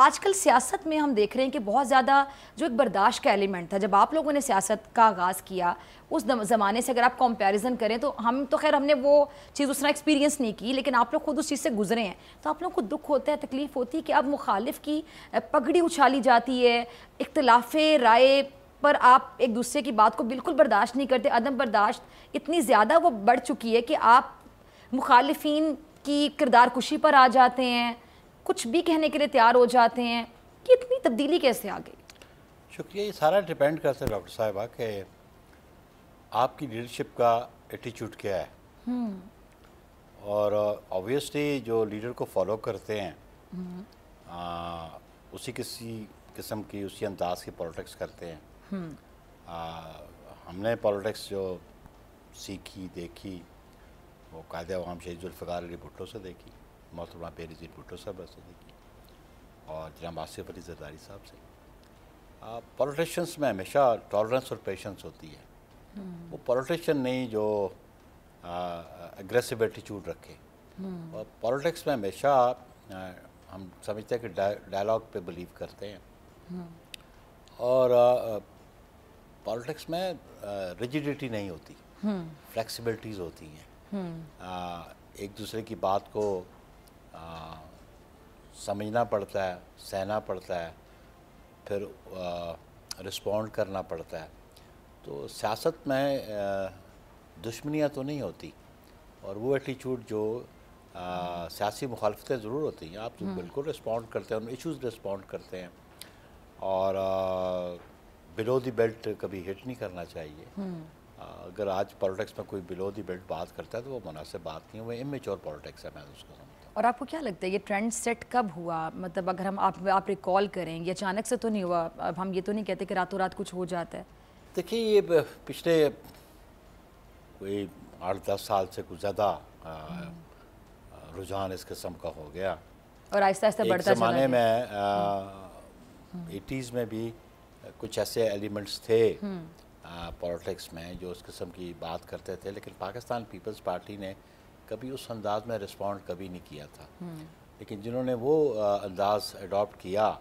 آج کل سیاست میں ہم دیکھ رہے ہیں کہ بہت زیادہ جو ایک برداشت کا ایلیمنٹ تھا جب آپ لوگوں نے سیاست کا آغاز کیا اس زمانے سے اگر آپ کمپیریزن کریں تو ہم تو خیر ہم نے وہ چیز اس طرح ایکسپیرینس نہیں کی، لیکن آپ لوگ خود اس چیز سے گزرے ہیں، تو آپ لوگوں کو دکھ ہوتا ہے، تکلیف ہوتی ہے کہ اب مخالف کی پگڑی اچھالی جاتی ہے، اختلاف رائے پر آپ ایک دوسرے کی بات کو بالکل برداشت نہیں کرتے، عدم برداشت اتنی زیادہ وہ بڑھ چکی ہے کہ آپ مخالفین کی کردار کشی پر آ جاتے ہیں، کچھ بھی کہنے کے لیے تیار ہو جاتے ہیں، کہ اتنی تبدیلی کیسے آ گئی؟ شکریہ. یہ سارا ڈیپینڈ کرتا ہے ڈاکٹر صاحبہ کہ آپ کی لیڈرشپ کا ایٹیچیوڈ کیا ہے، اور آبویسلی جو لیڈر کو فالو کرتے ہیں اسی کسی قسم کی اسی انداز کی پالیٹکس کرتے ہیں. ہم نے پالیٹکس جو سیکھی دیکھی وہ قائد عوام شہید ذوالفقار علی بھٹو سے دیکھی، محترمہ بے نظیر بھٹو صاحبہ سے دیکھی، اور جناب آصف علی زرداری صاحب سے. پولیٹیشنس میں ہمیشہ ٹالرنس اور پیشنس ہوتی ہے. وہ پولیٹیشین نہیں جو اگریسو ایٹیچیوڈ رکھے. اور پولیٹکس میں ہمیشہ ہم سمجھتے ہیں کہ ڈائلاگ پہ بلیو کرتے ہیں، اور پولیٹکس میں ریجیڈیٹی نہیں ہوتی، فلیکسیبلٹیز ہوتی ہیں. ایک دوسرے کی بات کو سمجھنا پڑتا ہے، سہنا پڑتا ہے، پھر رسپونڈ کرنا پڑتا ہے. تو سیاست میں دشمنیاں تو نہیں ہوتی، اور وہ ایٹیچیوڈ جو سیاسی مخالفتیں ضرور ہوتی ہیں، آپ بالکل رسپونڈ کرتے ہیں، ان ایشوز رسپونڈ کرتے ہیں، اور بلو دی بیلٹ کبھی ہٹ نہیں کرنا چاہیے. اگر آج پالیٹکس میں کوئی بلو دی بیلٹ بات کرتا ہے تو وہ مناسب بات نہیں ہے، وہ امیچور پالیٹکس ہے، میں اس کو سمجھتا ہوں. اور آپ کو کیا لگتا ہے یہ ٹرینڈ سیٹ کب ہوا؟ مطلب اگر ہم آپ ریکال کریں، یہ اچانک سے تو نہیں ہوا، اب ہم یہ تو نہیں کہتے کہ راتوں رات کچھ ہو جاتا ہے. دیکھیے یہ پچھلے کوئی 8-10 سال سے کچھ زیادہ رجحان اس قسم کا ہو گیا، اور آہستہ آہستہ بڑھتا چلا گیا. ایک زمانے میں 80s میں بھی کچھ ایسے ایلیمنٹس تھے پولیٹکس میں جو اس قسم کی بات کرتے تھے، لیکن پاکستان پیپلز پارٹی نے کبھی اس انداز میں رسپونڈ کبھی نہیں کیا تھا. لیکن جنہوں نے وہ انداز اڈاپٹ کیا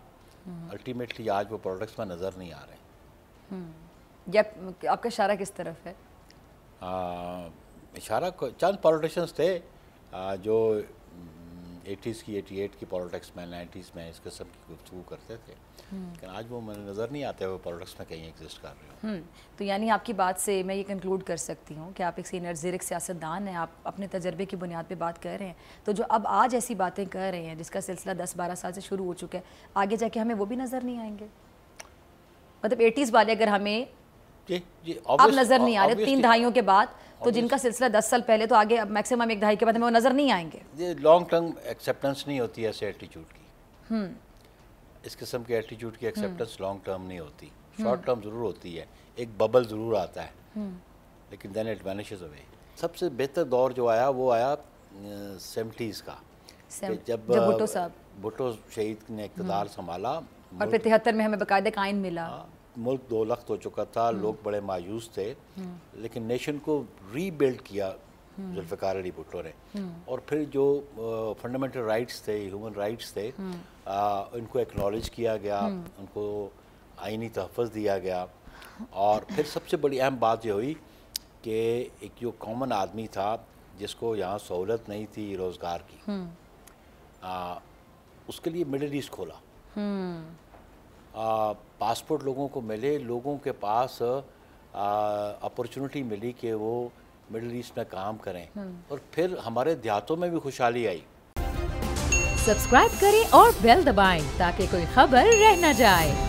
الٹیمیٹلی آج وہ پولیٹکس میں نظر نہیں آ رہے. آپ کا اشارہ کس طرف ہے؟ اشارہ چند پولیٹیشنز تھے جو 80s کی 88 کی پولیٹکس میں 90s میں اس قسم کی گفتگو کرتے تھے، لیکن آج وہ نظر نہیں آتے، وہ پولیٹکس میں کہیں ایگزسٹ کر رہے ہوں. تو یعنی آپ کی بات سے میں یہ کنکلوڈ کر سکتی ہوں کہ آپ ایک سینئر زیر ایک سیاستدان ہیں، آپ اپنے تجربے کی بنیاد پہ بات کر رہے ہیں، تو جو اب آج ایسی باتیں کر رہے ہیں جس کا سلسلہ 10-12 سال سے شروع ہو چکا ہے، آگے جا کے ہمیں وہ بھی نظر نہیں آئیں گے؟ مطلب 80s والے اگر ہمیں اب نظر نہیں آ رہے 3 دہائیوں کے بعد، تو جن کا سلسلہ 10 سال پہلے، تو آگے میکسیمم 1 دہائی کے بعد ہمیں وہ نظر نہیں آئیں گے. یہ لانگ ٹرم ایکسیپٹنس نہیں ہوتی ایسے ایٹیچیوڈ کی. اس قسم کے ایٹیچیوڈ کی ایکسیپٹنس لانگ ٹرم نہیں ہوتی، شارٹ ٹرم ضرور ہوتی ہے، ایک ببل ضرور آتا ہے، لیکن دین اٹ وینشز اوے. سب سے بہتر دور جو آیا وہ آیا 70s کا، جب بھٹو شہید نے اقتدار سنبھالا، اور پھر 73 میں ہمیں باقاعدہ قائن ملا. ملک 2 لخت ہو چکا تھا، لوگ بڑے مایوس تھے، لیکن نیشن کو ری بلڈ کیا ذوالفقار علی بھٹو نے. اور پھر جو فنڈامنٹل رائٹس تھے، ہیومن رائٹس تھے، ان کو ایکنالج کیا گیا، ان کو آئینی تحفظ دیا گیا. اور پھر سب سے بڑی اہم بات یہ ہوئی کہ ایک جو کامن آدمی تھا جس کو یہاں سہولت نہیں تھی روزگار کی، اس کے لیے مڈل ایسٹ کھولا. پاسپورٹ لوگوں کو ملے، لوگوں کے پاس اپرچونٹی ملی کہ وہ مڈل ایسٹ میں کام کریں، اور پھر ہمارے دیہاتوں میں بھی خوشحالی آئی. سبسکرائب کریں اور بیل دبائیں تاکہ کوئی خبر رہ نہ جائے.